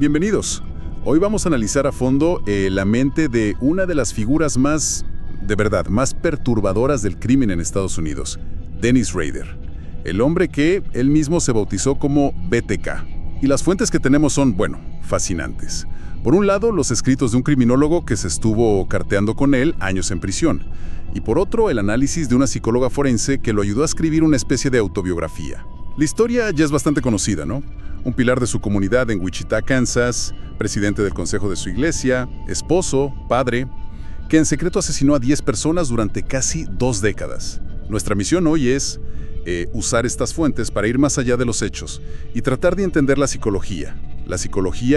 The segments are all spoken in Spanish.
Bienvenidos. Hoy vamos a analizar a fondo la mente de una de las figuras más, de verdad, más perturbadoras del crimen en Estados Unidos, Dennis Rader, el hombre que él mismo se bautizó como BTK. Y las fuentes que tenemos son, bueno, fascinantes. Por un lado, los escritos de un criminólogo que se estuvo carteando con él años en prisión. Y por otro, el análisis de una psicóloga forense que lo ayudó a escribir una especie de autobiografía. La historia ya es bastante conocida, ¿no? Un pilar de su comunidad en Wichita, Kansas, presidente del consejo de su iglesia, esposo, padre, que en secreto asesinó a 10 personas durante casi 2 décadas. Nuestra misión hoy es usar estas fuentes para ir más allá de los hechos y tratar de entender la psicología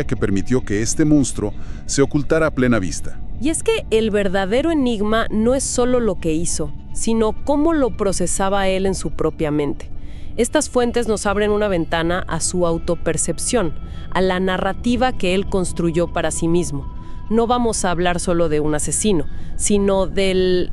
que permitió que este monstruo se ocultara a plena vista. Y es que el verdadero enigma no es solo lo que hizo, sino cómo lo procesaba él en su propia mente. Estas fuentes nos abren una ventana a su autopercepción, a la narrativa que él construyó para sí mismo. No vamos a hablar solo de un asesino, sino del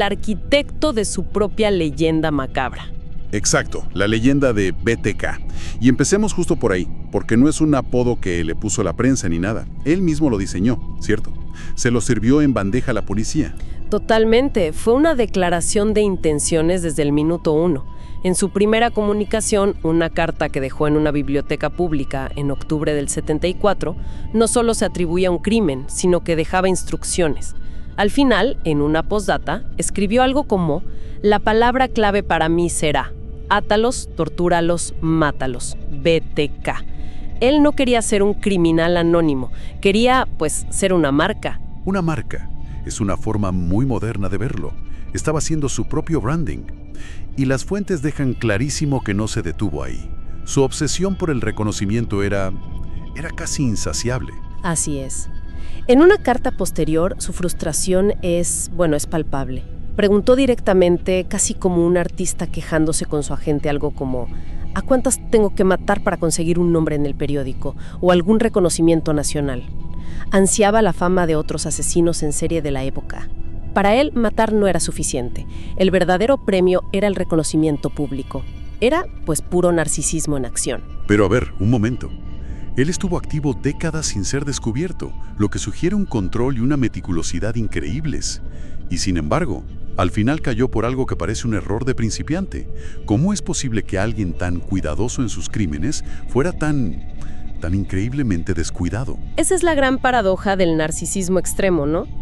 arquitecto de su propia leyenda macabra. Exacto, la leyenda de BTK. Y empecemos justo por ahí, porque no es un apodo que le puso la prensa ni nada. Él mismo lo diseñó, ¿cierto? Se lo sirvió en bandeja a la policía. Totalmente, fue una declaración de intenciones desde el minuto 1. En su primera comunicación, una carta que dejó en una biblioteca pública en octubre del 74, no solo se atribuía un crimen, sino que dejaba instrucciones. Al final, en una postdata, escribió algo como: la palabra clave para mí será: átalos, tortúralos, mátalos. BTK. Él no quería ser un criminal anónimo, quería, ser una marca. Una marca es una forma muy moderna de verlo. Estaba haciendo su propio branding. Y las fuentes dejan clarísimo que no se detuvo ahí. Su obsesión por el reconocimiento era casi insaciable. Así es. En una carta posterior, su frustración es palpable. Preguntó directamente, casi como un artista quejándose con su agente, algo como: ¿a cuántas tengo que matar para conseguir un nombre en el periódico o algún reconocimiento nacional? Ansiaba la fama de otros asesinos en serie de la época. Para él, matar no era suficiente. El verdadero premio era el reconocimiento público. Era, puro narcisismo en acción. Pero a ver, un momento. Él estuvo activo décadas sin ser descubierto, lo que sugiere un control y una meticulosidad increíbles. Y sin embargo, al final cayó por algo que parece un error de principiante. ¿Cómo es posible que alguien tan cuidadoso en sus crímenes fuera tan increíblemente descuidado? Esa es la gran paradoja del narcisismo extremo, ¿no?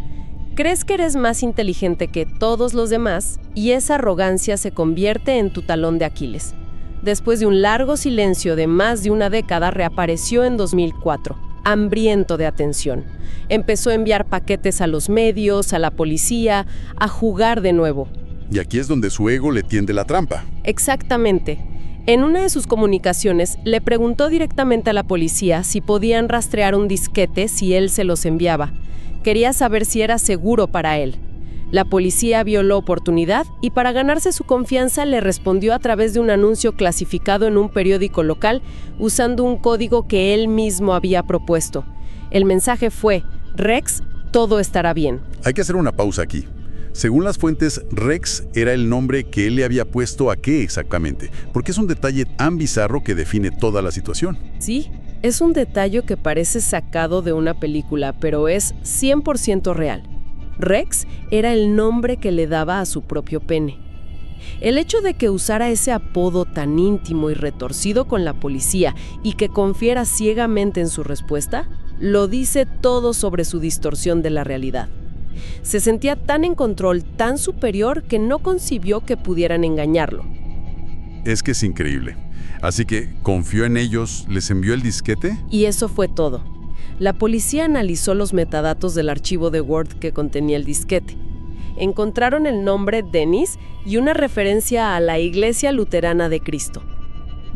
Crees que eres más inteligente que todos los demás y esa arrogancia se convierte en tu talón de Aquiles. Después de un largo silencio de más de una década, reapareció en 2004, hambriento de atención. Empezó a enviar paquetes a los medios, a la policía, a jugar de nuevo. Y aquí es donde su ego le tiende la trampa. Exactamente. En una de sus comunicaciones, le preguntó directamente a la policía si podían rastrear un disquete si él se los enviaba. Quería saber si era seguro para él. La policía vio la oportunidad y para ganarse su confianza le respondió a través de un anuncio clasificado en un periódico local usando un código que él mismo había propuesto. El mensaje fue: Rex, todo estará bien. Hay que hacer una pausa aquí. Según las fuentes, Rex era el nombre que él le había puesto a qué exactamente, porque es un detalle tan bizarro que define toda la situación. Sí. Es un detalle que parece sacado de una película, pero es 100% real. Rex era el nombre que le daba a su propio pene. El hecho de que usara ese apodo tan íntimo y retorcido con la policía y que confiara ciegamente en su respuesta, lo dice todo sobre su distorsión de la realidad. Se sentía tan en control, tan superior, que no concibió que pudieran engañarlo. Es que es increíble. Así que confió en ellos, les envió el disquete. Y eso fue todo. La policía analizó los metadatos del archivo de Word que contenía el disquete. Encontraron el nombre Dennis y una referencia a la Iglesia Luterana de Cristo.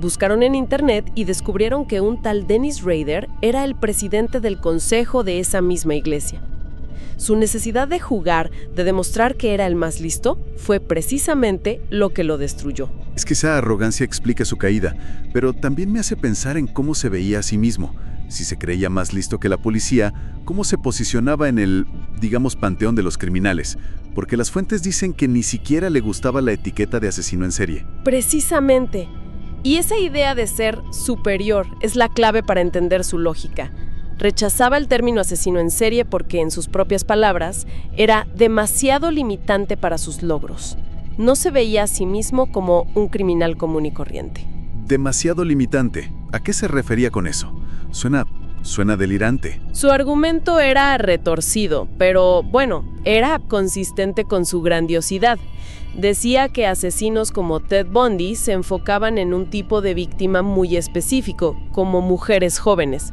Buscaron en internet y descubrieron que un tal Dennis Rader era el presidente del consejo de esa misma iglesia. Su necesidad de jugar, de demostrar que era el más listo, fue precisamente lo que lo destruyó. Es que esa arrogancia explica su caída, pero también me hace pensar en cómo se veía a sí mismo. Si se creía más listo que la policía, ¿cómo se posicionaba en el, panteón de los criminales? Porque las fuentes dicen que ni siquiera le gustaba la etiqueta de asesino en serie. Precisamente. Y esa idea de ser superior es la clave para entender su lógica. Rechazaba el término asesino en serie porque, en sus propias palabras, era demasiado limitante para sus logros. No se veía a sí mismo como un criminal común y corriente. Demasiado limitante. ¿A qué se refería con eso? Suena delirante. Su argumento era retorcido, pero bueno, era consistente con su grandiosidad. Decía que asesinos como Ted Bundy se enfocaban en un tipo de víctima muy específico, como mujeres jóvenes.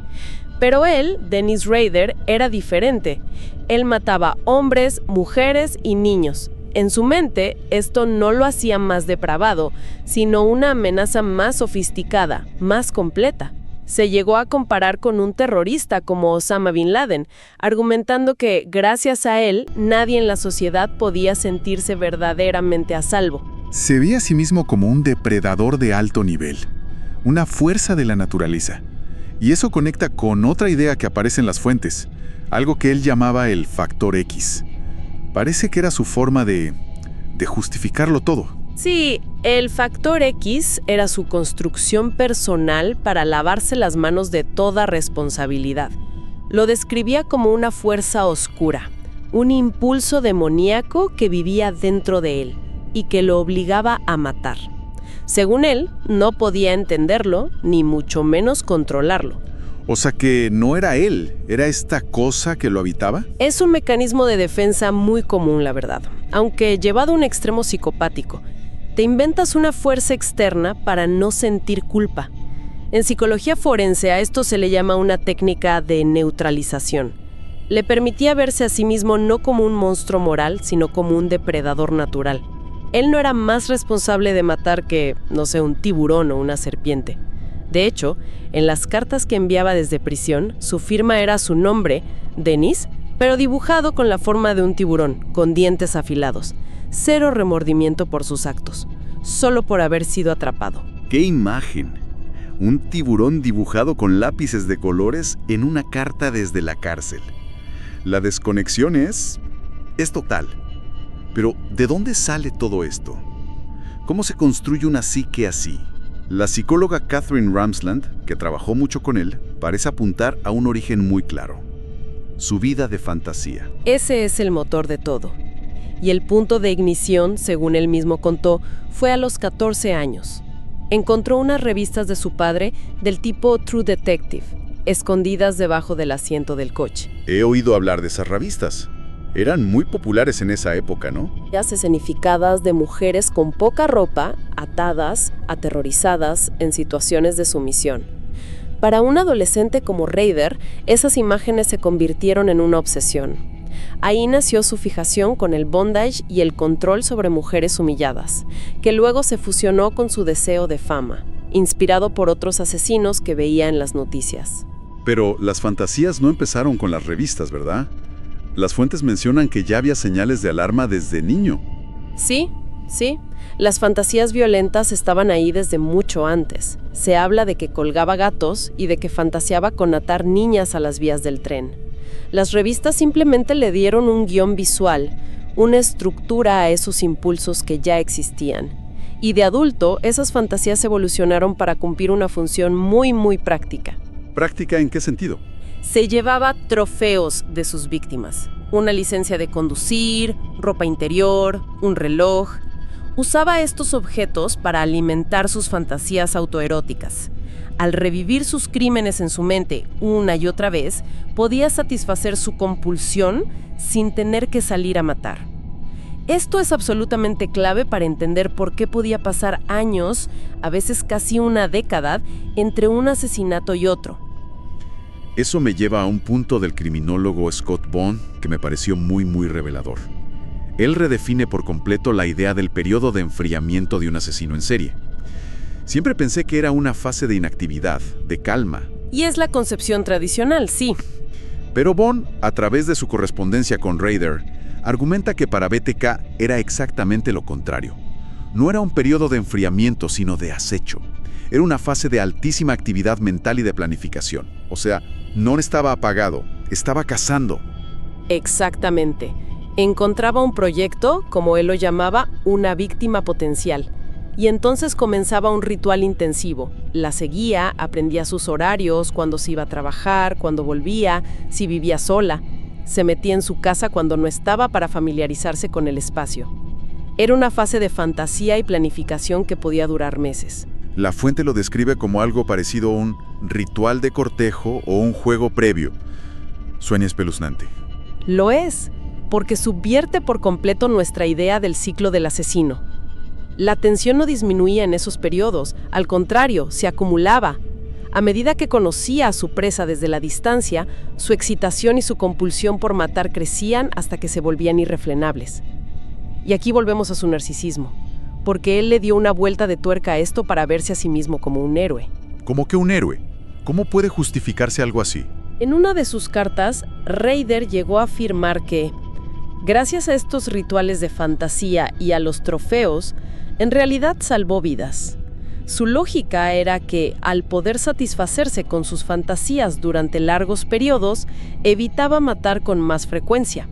Pero él, Dennis Rader, era diferente. Él mataba hombres, mujeres y niños. En su mente, esto no lo hacía más depravado, sino una amenaza más sofisticada, más completa. Se llegó a comparar con un terrorista como Osama Bin Laden, argumentando que, gracias a él, nadie en la sociedad podía sentirse verdaderamente a salvo. Se veía a sí mismo como un depredador de alto nivel, una fuerza de la naturaleza. Y eso conecta con otra idea que aparece en las fuentes, algo que él llamaba el factor X. Parece que era su forma de justificarlo todo. Sí, el factor X era su construcción personal para lavarse las manos de toda responsabilidad. Lo describía como una fuerza oscura, un impulso demoníaco que vivía dentro de él y que lo obligaba a matar. Según él, no podía entenderlo, ni mucho menos controlarlo. O sea que no era él, ¿era esta cosa que lo habitaba? Es un mecanismo de defensa muy común, la verdad, aunque llevado a un extremo psicopático. Te inventas una fuerza externa para no sentir culpa. En psicología forense a esto se le llama una técnica de neutralización. Le permitía verse a sí mismo no como un monstruo moral, sino como un depredador natural. Él no era más responsable de matar que, no sé, un tiburón o una serpiente. De hecho, en las cartas que enviaba desde prisión, su firma era su nombre, Dennis, pero dibujado con la forma de un tiburón, con dientes afilados. Cero remordimiento por sus actos, solo por haber sido atrapado. ¡Qué imagen! Un tiburón dibujado con lápices de colores en una carta desde la cárcel. La desconexión es total. Pero, ¿de dónde sale todo esto? ¿Cómo se construye una psique así? La psicóloga Catherine Ramsland, que trabajó mucho con él, parece apuntar a un origen muy claro. Su vida de fantasía. Ese es el motor de todo. Y el punto de ignición, según él mismo contó, fue a los 14 años. Encontró unas revistas de su padre del tipo True Detective, escondidas debajo del asiento del coche. He oído hablar de esas revistas. Eran muy populares en esa época, ¿no? Escenificadas de mujeres con poca ropa, atadas, aterrorizadas, en situaciones de sumisión. Para un adolescente como Rader, esas imágenes se convirtieron en una obsesión. Ahí nació su fijación con el bondage y el control sobre mujeres humilladas, que luego se fusionó con su deseo de fama, inspirado por otros asesinos que veía en las noticias. Pero las fantasías no empezaron con las revistas, ¿verdad? Las fuentes mencionan que ya había señales de alarma desde niño. Sí. Las fantasías violentas estaban ahí desde mucho antes. Se habla de que colgaba gatos y de que fantaseaba con atar niñas a las vías del tren. Las revistas simplemente le dieron un guión visual, una estructura a esos impulsos que ya existían. Y de adulto, esas fantasías evolucionaron para cumplir una función muy, muy práctica. ¿Práctica en qué sentido? Se llevaba trofeos de sus víctimas. Una licencia de conducir, ropa interior, un reloj. Usaba estos objetos para alimentar sus fantasías autoeróticas. Al revivir sus crímenes en su mente una y otra vez, podía satisfacer su compulsión sin tener que salir a matar. Esto es absolutamente clave para entender por qué podía pasar años, a veces casi una década, entre un asesinato y otro. Eso me lleva a un punto del criminólogo Scott Bond que me pareció muy revelador. Él redefine por completo la idea del periodo de enfriamiento de un asesino en serie. Siempre pensé que era una fase de inactividad, de calma. Y es la concepción tradicional, sí. Pero Bond, a través de su correspondencia con Rader, argumenta que para BTK era exactamente lo contrario. No era un periodo de enfriamiento, sino de acecho. Era una fase de altísima actividad mental y de planificación. O sea, no estaba apagado, estaba cazando. Exactamente. Encontraba un proyecto, como él lo llamaba, una víctima potencial. Y entonces comenzaba un ritual intensivo. La seguía, aprendía sus horarios, cuándo se iba a trabajar, cuándo volvía, si vivía sola. Se metía en su casa cuando no estaba para familiarizarse con el espacio. Era una fase de fantasía y planificación que podía durar meses. La fuente lo describe como algo parecido a un ritual de cortejo o un juego previo. Suena espeluznante. Lo es, porque subvierte por completo nuestra idea del ciclo del asesino. La tensión no disminuía en esos periodos, al contrario, se acumulaba. A medida que conocía a su presa desde la distancia, su excitación y su compulsión por matar crecían hasta que se volvían irrefrenables. Y aquí volvemos a su narcisismo, porque él le dio una vuelta de tuerca a esto para verse a sí mismo como un héroe. ¿Cómo que un héroe? ¿Cómo puede justificarse algo así? En una de sus cartas, Rader llegó a afirmar que, gracias a estos rituales de fantasía y a los trofeos, en realidad salvó vidas. Su lógica era que, al poder satisfacerse con sus fantasías durante largos periodos, evitaba matar con más frecuencia.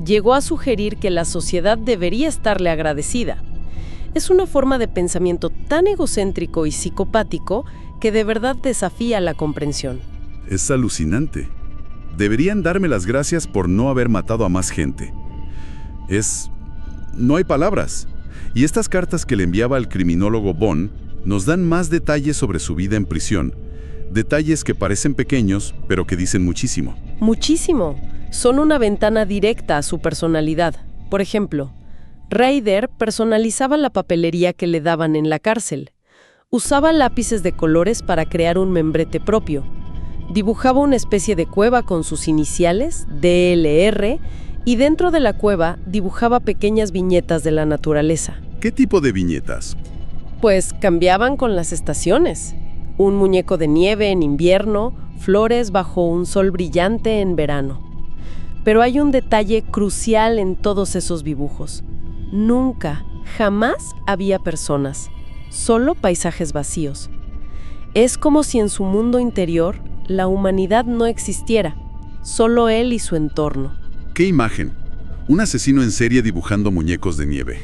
Llegó a sugerir que la sociedad debería estarle agradecida. Es una forma de pensamiento tan egocéntrico y psicopático que de verdad desafía la comprensión. Es alucinante. Deberían darme las gracias por no haber matado a más gente. No hay palabras. Y estas cartas que le enviaba al criminólogo Bond nos dan más detalles sobre su vida en prisión. Detalles que parecen pequeños, pero que dicen muchísimo. Muchísimo. Son una ventana directa a su personalidad. Por ejemplo, Rader personalizaba la papelería que le daban en la cárcel. Usaba lápices de colores para crear un membrete propio. Dibujaba una especie de cueva con sus iniciales, DLR, y dentro de la cueva dibujaba pequeñas viñetas de la naturaleza. ¿Qué tipo de viñetas? Pues cambiaban con las estaciones. Un muñeco de nieve en invierno, flores bajo un sol brillante en verano. Pero hay un detalle crucial en todos esos dibujos. Nunca, jamás había personas, solo paisajes vacíos. Es como si en su mundo interior la humanidad no existiera, solo él y su entorno. ¿Qué imagen? Un asesino en serie dibujando muñecos de nieve.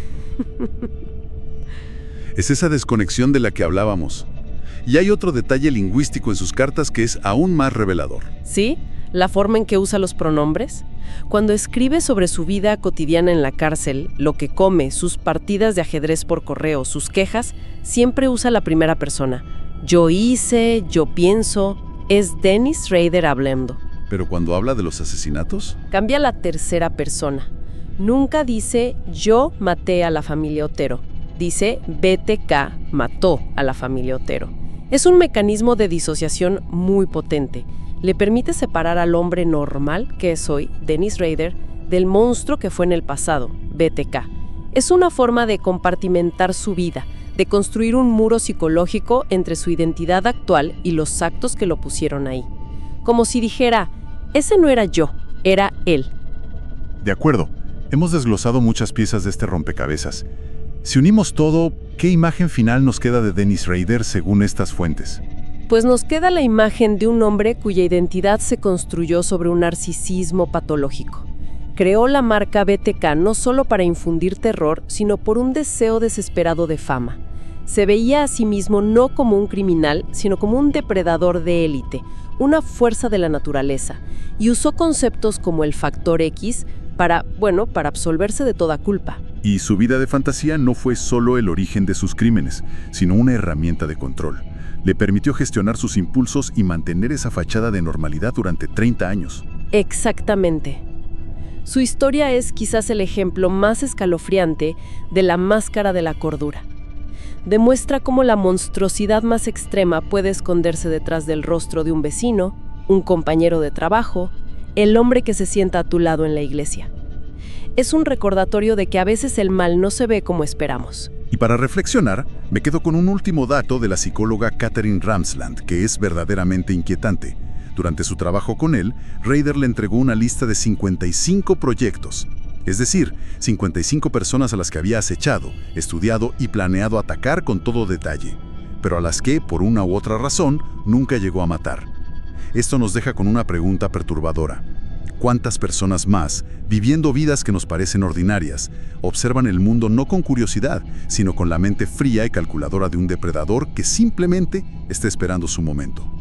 Es esa desconexión de la que hablábamos. Y hay otro detalle lingüístico en sus cartas que es aún más revelador. ¿Sí? La forma en que usa los pronombres. Cuando escribe sobre su vida cotidiana en la cárcel, lo que come, sus partidas de ajedrez por correo, sus quejas, siempre usa la primera persona. Yo hice, yo pienso, es Dennis Rader hablando. Pero cuando habla de los asesinatos, cambia a la tercera persona. Nunca dice yo maté a la familia Otero. Dice BTK mató a la familia Otero. Es un mecanismo de disociación muy potente. Le permite separar al hombre normal, que es hoy, Dennis Rader, del monstruo que fue en el pasado, BTK. Es una forma de compartimentar su vida, de construir un muro psicológico entre su identidad actual y los actos que lo pusieron ahí. Como si dijera, ese no era yo, era él. De acuerdo, hemos desglosado muchas piezas de este rompecabezas. Si unimos todo, ¿qué imagen final nos queda de Dennis Rader según estas fuentes? Pues nos queda la imagen de un hombre cuya identidad se construyó sobre un narcisismo patológico. Creó la marca BTK no solo para infundir terror, sino por un deseo desesperado de fama. Se veía a sí mismo no como un criminal, sino como un depredador de élite, una fuerza de la naturaleza, y usó conceptos como el factor X para absolverse de toda culpa. Y su vida de fantasía no fue solo el origen de sus crímenes, sino una herramienta de control. Le permitió gestionar sus impulsos y mantener esa fachada de normalidad durante 30 años. Exactamente. Su historia es quizás el ejemplo más escalofriante de la máscara de la cordura. Demuestra cómo la monstruosidad más extrema puede esconderse detrás del rostro de un vecino, un compañero de trabajo, el hombre que se sienta a tu lado en la iglesia. Es un recordatorio de que a veces el mal no se ve como esperamos. Y para reflexionar, me quedo con un último dato de la psicóloga Katherine Ramsland, que es verdaderamente inquietante. Durante su trabajo con él, Rader le entregó una lista de 55 proyectos. Es decir, 55 personas a las que había acechado, estudiado y planeado atacar con todo detalle, pero a las que, por una u otra razón, nunca llegó a matar. Esto nos deja con una pregunta perturbadora. ¿Cuántas personas más, viviendo vidas que nos parecen ordinarias, observan el mundo no con curiosidad, sino con la mente fría y calculadora de un depredador que simplemente está esperando su momento?